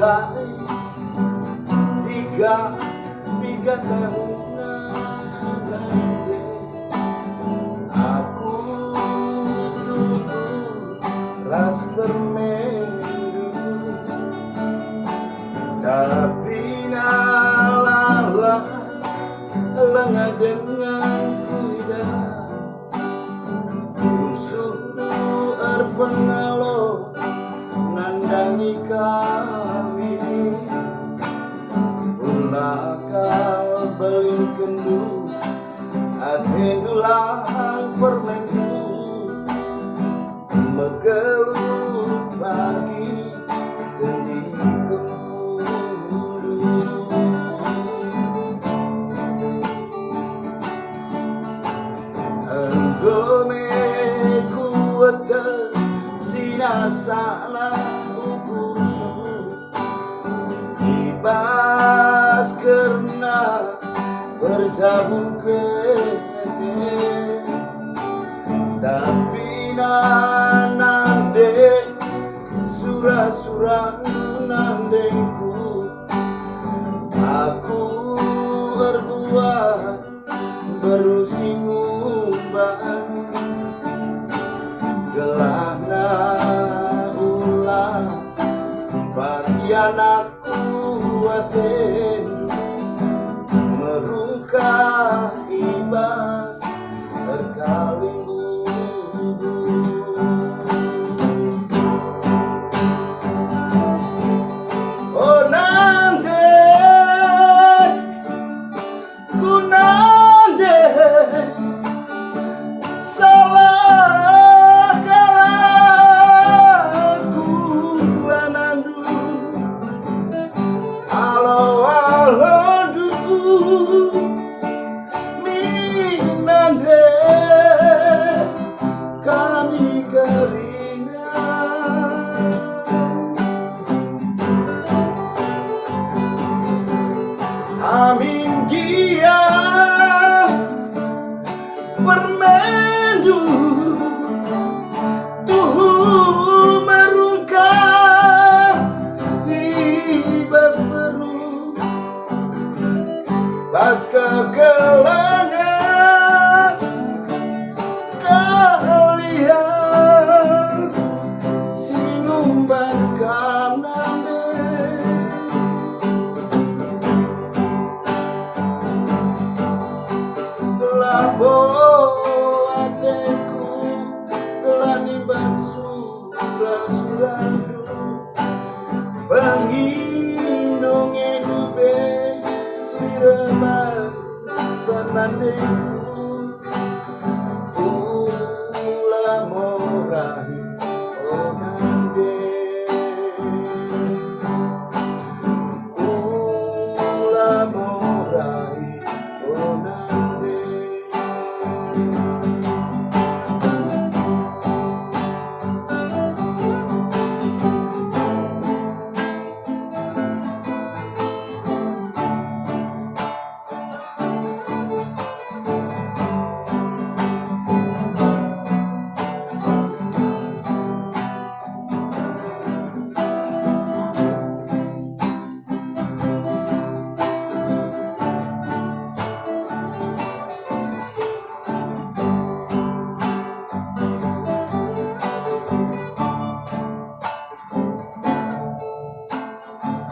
selesai 3 tahunan nanti aku tunggu ras berminggu, tapi nalala lengah dengan kuida usuh erpengalo nandangi kami ulakal beling kendu atendulang permendu megelut pagi tendi kempudu enggome kuat sinasana ukudu ibas karena berjabung ke tapi nande surah-surah nandengku aku berbuat berusingumban gelana ulah bagian aku aten merungkah ibas terkaling oh nande ku nande salah kalaku lanandu alo duku minande kami keringan amin dia permendu tuh merungkah ibas beru pas kegelangan kalian sinumban kanande labo ateku telah nimbang surah-surahku pengindung edube siremang sanandeku ula morahi onande ula morahi onande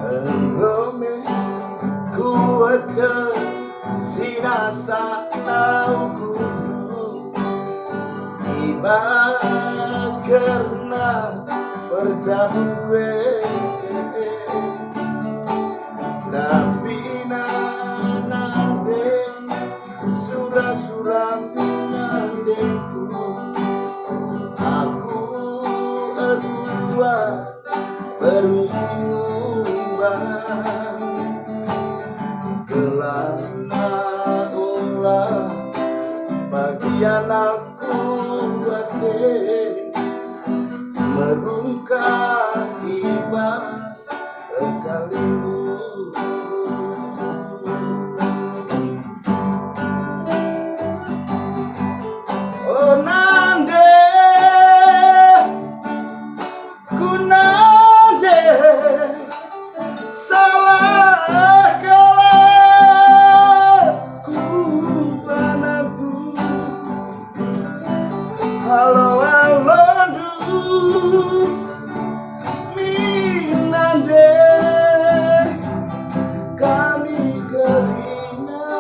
enggome kuat sinasa naukudu ibas karena berjabung gue tapi nande surah-surah nandengku aku berdua berusingumban gelana ulah bagian aku batin merungkah ibas terkalimbu oh nande ku nande Alo alo du minande kami keringan.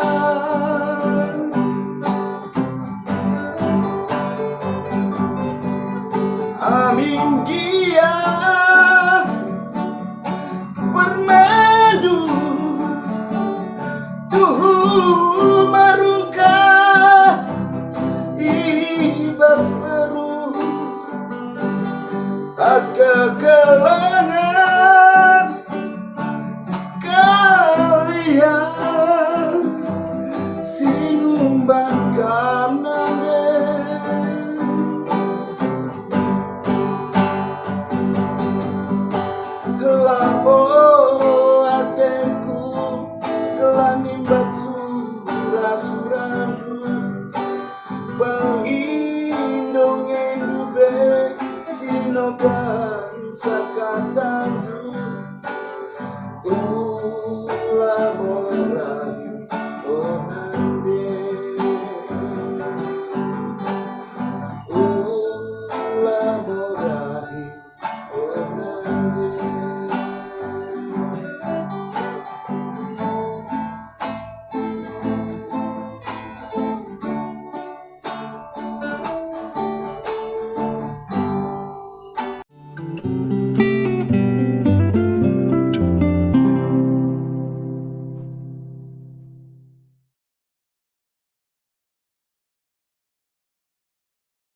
Amin dia bermadu tuhu maruka ibas meru tas kekelan